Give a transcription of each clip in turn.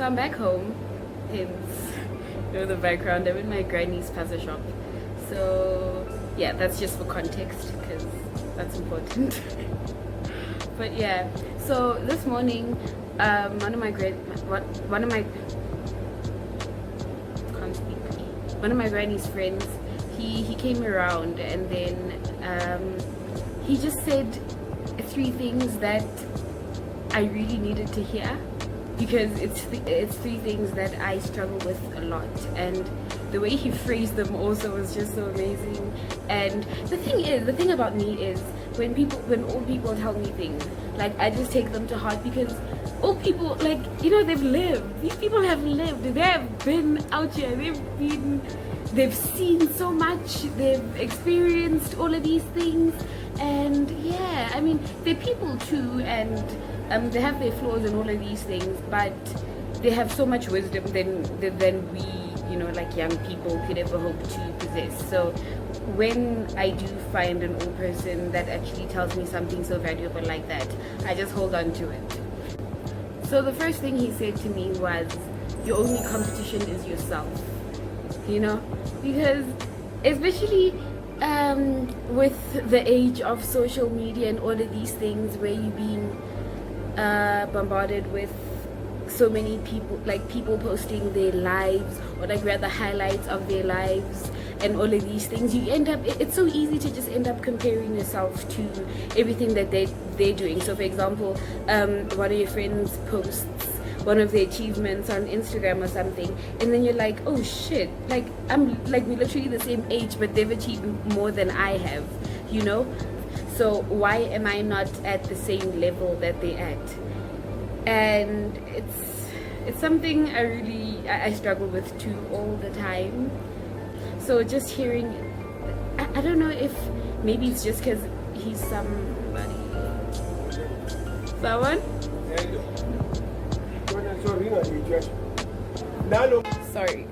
I'm back home. Hence, the background. I'm in my granny's pasta shop. So yeah, that's just for context because that's important. But yeah, so this morning, one of my granny's friends, he came around, and then he just said 3 things that I really needed to hear, because it's 3 things that I struggle with a lot, and the way he phrased them also was just so amazing. And the thing about me is, when old people tell me things, like, I just take them to heart, because old people, like, they've lived. These people have lived. They have been out here. They've seen so much. They've experienced all of these things. And yeah, I mean, they're people too, and they have their flaws and all of these things, but they have so much wisdom than we, like young people could ever hope to possess. So when I do find an old person that actually tells me something so valuable like that, I just hold on to it. So the first thing he said to me was, your only competition is yourself. Because especially with the age of social media and all of these things, where you're being bombarded with so many people, like people posting their lives, or like rather highlights of their lives and all of these things, you end up, it's so easy to just end up comparing yourself to everything that they're doing. So for example, one of your friends posts one of their achievements on Instagram or something, and then you're like, oh shit, like we're literally the same age, but they've achieved more than I have, so why am I not at the same level that they're at? And it's something I struggle with too all the time. So just hearing, I don't know if maybe it's just because he's somebody. Someone? Sorry.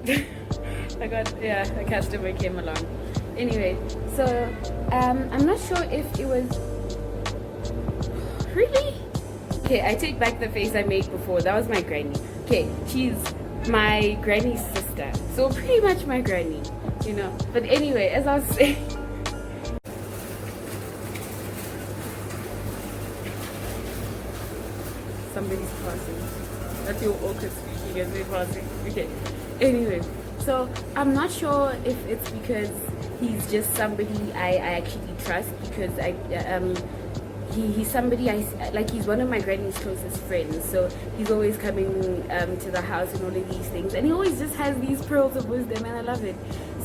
A customer came along. Anyway, so I'm not sure if it was really. Okay, I take back the face I made before. That was my granny. Okay, she's my granny's sister, so pretty much my granny, But anyway, as I was saying, somebody's passing. That's your orchid speaking as they're passing. Okay. Anyway, so I'm not sure if it's because he's just somebody I actually trust, because he's somebody he's one of my granny's closest friends, so he's always coming to the house and all of these things, and he always just has these pearls of wisdom, and I love it.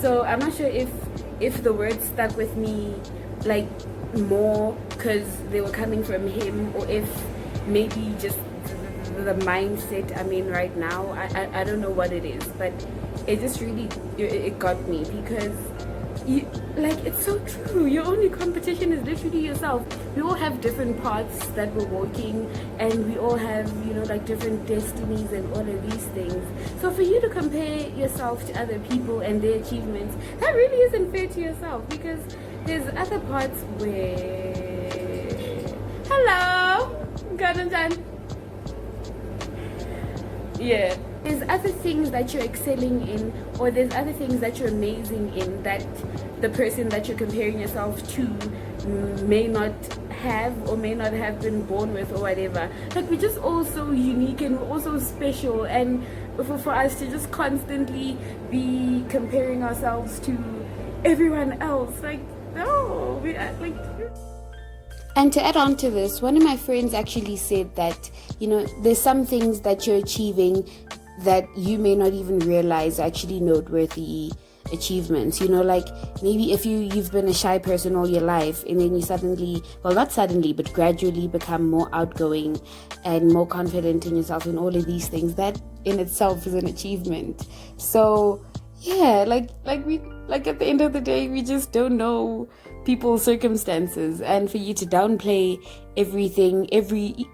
So I'm not sure if the words stuck with me like more because they were coming from him, or if maybe just the mindset I'm in right now. I don't know what it is, but it just really it got me, because it's so true. Your only competition is literally yourself. We all have different paths that we're walking, and we all have different destinies and all of these things. So for you to compare yourself to other people and their achievements, that really isn't fair to yourself, because there's other parts where there's other things that you're excelling in, or there's other things that you're amazing in, that the person that you're comparing yourself to may not have, or may not have been born with, or whatever. Like, we're just all so unique, and we're all so special, and for us to just constantly be comparing ourselves to everyone else, no, And to add on to this, one of my friends actually said that, there's some things that you're achieving that you may not even realize are actually noteworthy achievements. Like maybe if you've been a shy person all your life, and then you suddenly, well, not suddenly, but gradually become more outgoing and more confident in yourself, and all of these things, that in itself is an achievement. So yeah, like at the end of the day, we just don't know people's circumstances, and for you to downplay everything,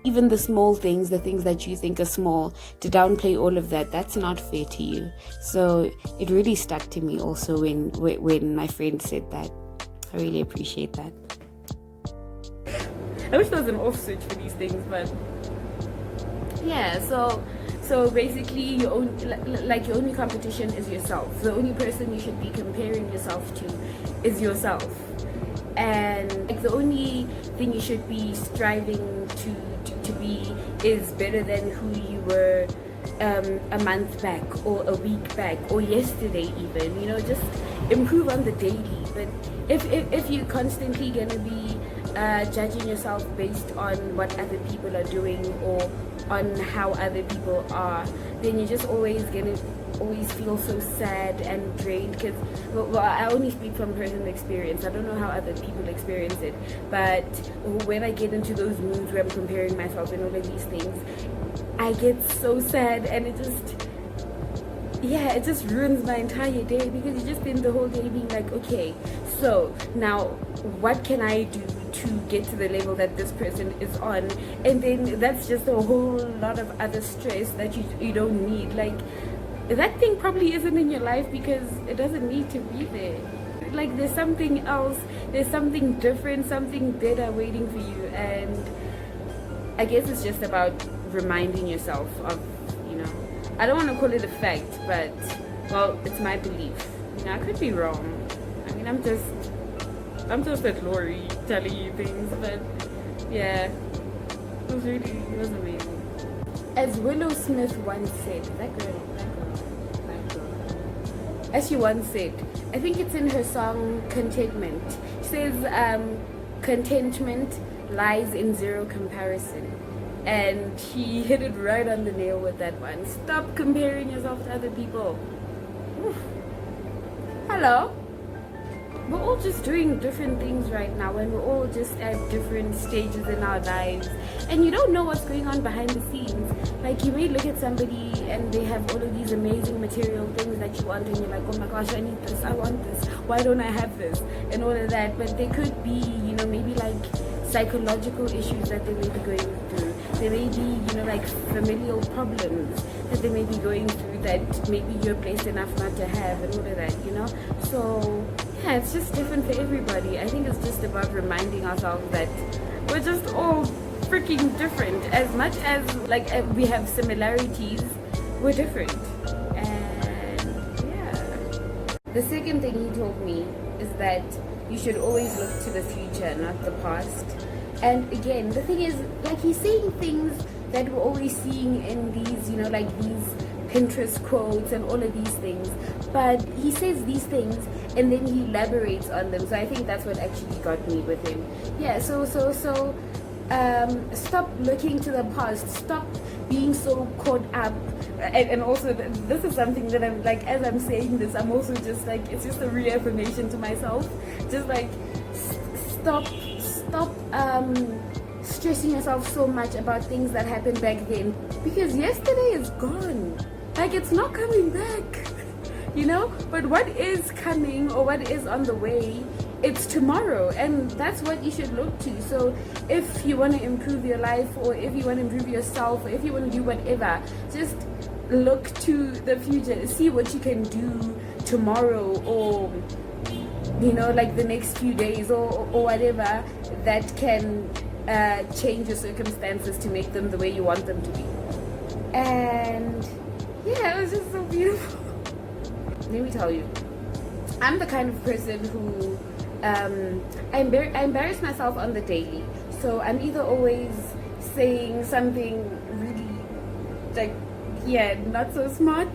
even the small things, the things that you think are small, to downplay all of that, that's not fair to you. So it really stuck to me also when my friend said that. I really appreciate that. I wish there was an off switch for these things, but yeah, so So basically, your own, like your only competition is yourself. The only person you should be comparing yourself to is yourself, and like the only thing you should be striving to be is better than who you were a month back or a week back or yesterday even. You know, just improve on the daily. But if you're constantly gonna be judging yourself based on what other people are doing or on how other people are, then you're just always gonna feel so sad and drained. Because well, I only speak from personal experience. I don't know how other people experience it, but when I get into those moods where I'm comparing myself and all of these things, I get so sad, and it just ruins my entire day, because you just spend the whole day being like, okay, so now what can I do to get to the level that this person is on? And then that's just a whole lot of other stress that you don't need. Like, that thing probably isn't in your life because it doesn't need to be there. Like, there's something else, there's something different, something better waiting for you. And I guess it's just about reminding yourself of, you know, I don't want to call it a fact, but, well, it's my belief. You know, I could be wrong. I mean, I'm just a Glory telling you things, but yeah, it was amazing. As Willow Smith once said, that girl, as she once said, I think it's in her song Contentment, she says, contentment lies in zero comparison. And she hit it right on the nail with that one. Stop comparing yourself to other people. Oof. Hello. We're all just doing different things right now, and we're all just at different stages in our lives, and you don't know what's going on behind the scenes. Like, you may look at somebody and they have all of these amazing material things that you want, and you're like, oh my gosh, I need this, I want this, why don't I have this, and all of that. But there could be, you know, maybe like psychological issues that they may be going through. There may be, you know, like familial problems that they may be going through that maybe you're blessed enough not to have, and all of that, you know. So yeah, it's just different for everybody. I think it's just about reminding ourselves that we're just all freaking different. As much as like we have similarities, we're different. And yeah. The second thing he told me is that you should always look to the future, not the past. And again, the thing is, like, he's saying things that we're always seeing in these, you know, like these Pinterest quotes and all of these things. But he says these things and then he elaborates on them. So I think that's what actually got me with him. Yeah, so stop looking to the past. Stop being so caught up. And also, this is something that I'm like, as I'm saying this, I'm also just like, it's just a reaffirmation to myself. Just like, stop stressing yourself so much about things that happened back then, because yesterday is gone. Like, it's not coming back, you know. But what is coming, or what is on the way, it's tomorrow, and that's what you should look to. So if you want to improve your life, or if you want to improve yourself, or if you want to do whatever, just look to the future. See what you can do tomorrow, or, you know, like the next few days, or whatever, that can change your circumstances to make them the way you want them to be. And yeah, it was just so beautiful. Let me tell you, I'm the kind of person who I embarrass myself on the daily. So I'm either always saying something really, like, yeah, not so smart,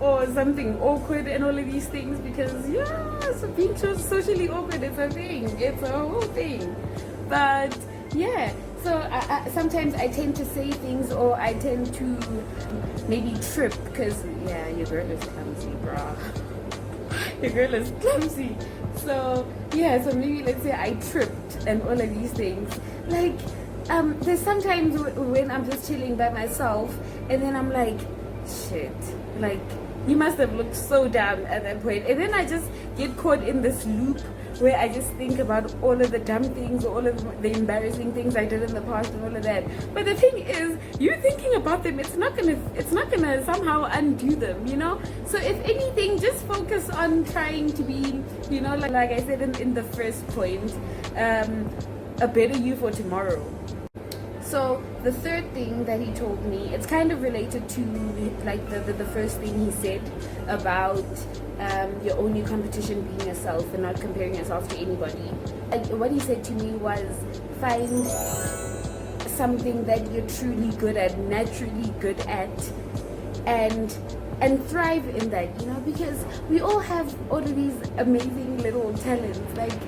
or something awkward and all of these things, because yeah, so being socially awkward, it's a thing, it's a whole thing. But yeah, so sometimes I tend to say things, or I tend to maybe trip, because yeah, your girl is clumsy, bruh. Your girl is clumsy. So yeah, so maybe let's say I tripped and all of these things. Like, there's sometimes when I'm just chilling by myself, and then I'm like, shit, like, you must have looked so dumb at that point. And then I just get caught in this loop where I just think about all of the dumb things, all of the embarrassing things I did in the past and all of that. But the thing is, you thinking about them, it's not gonna somehow undo them, you know? So if anything, just focus on trying to be, you know, like I said in the first point, a better you for tomorrow. So the third thing that he told me, it's kind of related to like the first thing he said about your only competition being yourself and not comparing yourself to anybody. Like what he said to me was, find something that you're truly good at, naturally good at, and thrive in that, you know, because we all have all of these amazing little talents. Like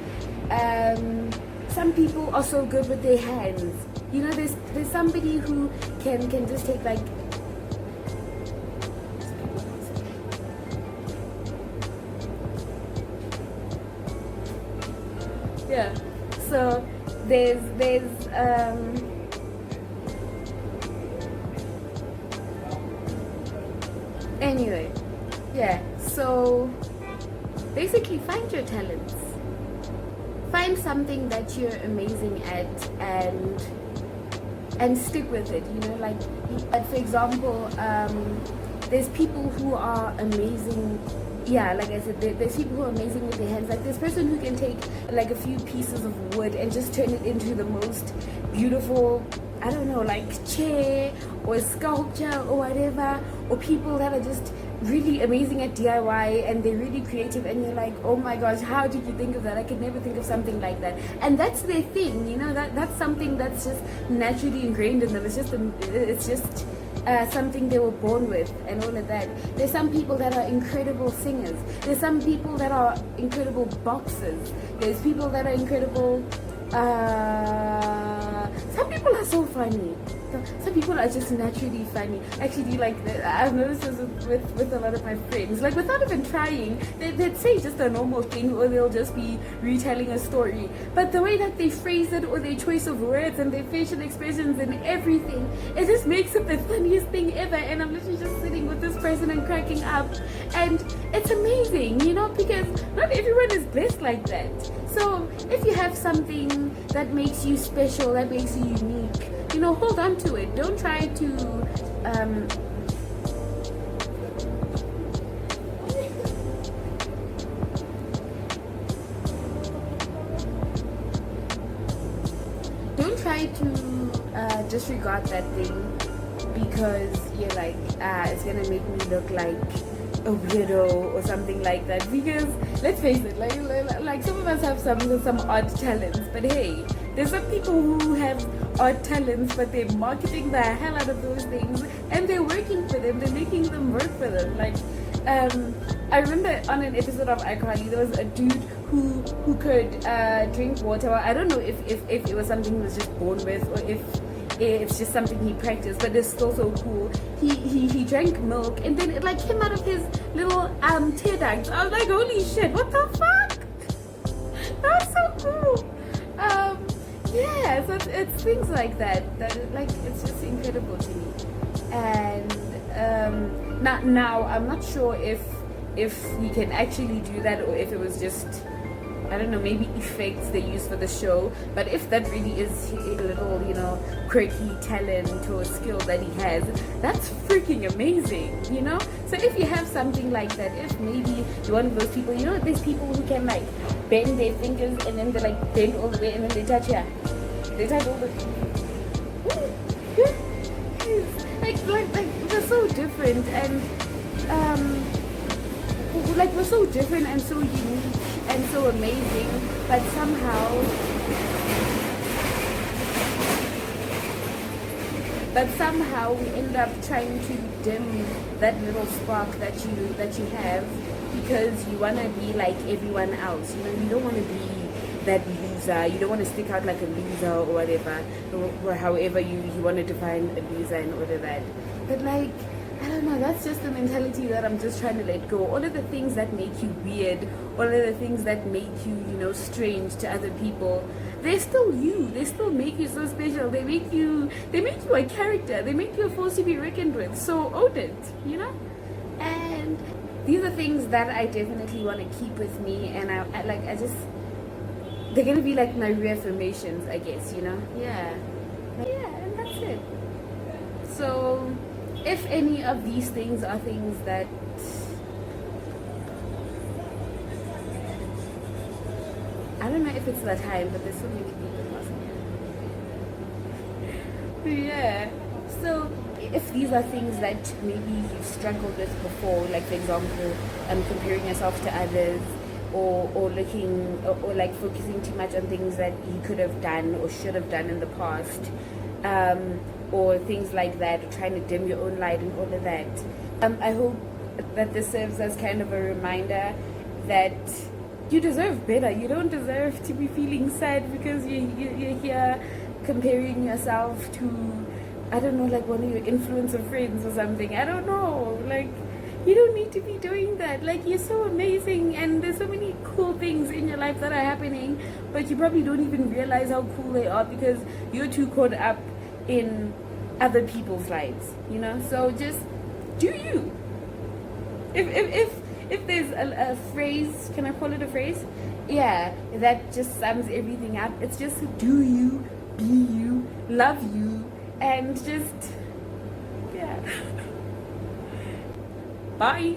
some people are so good with their hands, you know. There's somebody who can just take like yeah. So there's anyway, yeah, so basically find your talents, find something that you're amazing at, and stick with it, you know. Like for example, there's people who are amazing, yeah, like I said, there's people who are amazing with their hands. Like this person who can take like a few pieces of wood and just turn it into the most beautiful, I don't know, like chair or sculpture or whatever. Or people that are just really amazing at DIY and they're really creative, and you're like, oh my gosh, how did you think of that? I could never think of something like that. And that's their thing, you know. That's something that's just naturally ingrained in them. It's just something they were born with and all of that. There's some people that are incredible singers. There's some people that are incredible boxers. There's people that are incredible. Some people are so funny. Some people are just naturally funny. Actually, like I've noticed this with a lot of my friends. Like without even trying, they'd say just a normal thing, or they'll just be retelling a story. But the way that they phrase it, or their choice of words, and their facial expressions and everything, it just makes it the funniest thing ever. And I'm literally just sitting with this person and cracking up, and it's amazing, you know, because not everyone is blessed like that. So if you have something that makes you special, that makes you unique, you know, hold on to it. Don't try to disregard that thing because you're like, it's gonna make me look like a weirdo or something like that. Because let's face it, like some of us have some odd talents, but hey, there's some people who have odd talents, but they're marketing the hell out of those things, and they're working for them. They're making them work for them. Like, I remember on an episode of iCarly, there was a dude who could drink water. I don't know if it was something he was just born with, or if it's just something he practiced, but it's still so cool. He drank milk, and then it like came out of his little tear ducts. I was like, holy shit, what the fuck? That was so cool. Yeah, so it's things like that like, it's just incredible to me. And now I'm not sure if he can actually do that, or if it was just, I don't know, maybe effects they use for the show. But if that really is a little, you know, quirky talent or skill that he has, that's freaking amazing, you know. So if you have something like that, if maybe you're one of those people, you know, there's people who can like bend their fingers and then they like bend all the way and then they touch here. They touch all the like we're so different, and like we're so different and so unique and so amazing, but somehow we end up trying to dim that little spark that you have, because you want to be like everyone else. You know, you don't want to be that loser. You don't want to stick out like a loser or whatever, or however you want to define a loser and all of that. But like, I don't know, that's just the mentality that I'm just trying to let go. All of the things that make you weird, all of the things that make you, you know, strange to other people, they're still you. They still make you so special. They make you a character. They make you a force to be reckoned with. So own it, you know? And these are things that I definitely want to keep with me, and they're gonna be like my reaffirmations, I guess, you know? Yeah, and that's it. So if any of these things are things that I don't know if it's the time, but there's so many people asking. Yeah. So if these are things that maybe you've struggled with before, like for example, comparing yourself to others, or looking or like focusing too much on things that you could have done or should have done in the past, or things like that, or trying to dim your own light and all of that. I hope that this serves as kind of a reminder that you deserve better. You don't deserve to be feeling sad because you're here comparing yourself to, I don't know, like one of your influencer friends or something. I don't know. Like, you don't need to be doing that. Like, you're so amazing and there's so many cool things in your life that are happening, but you probably don't even realize how cool they are because you're too caught up in other people's lives, you know? So just do you. If there's a phrase, can I call it a phrase? Yeah, that just sums everything up. It's just do you, be you, love you, and just, yeah. Bye.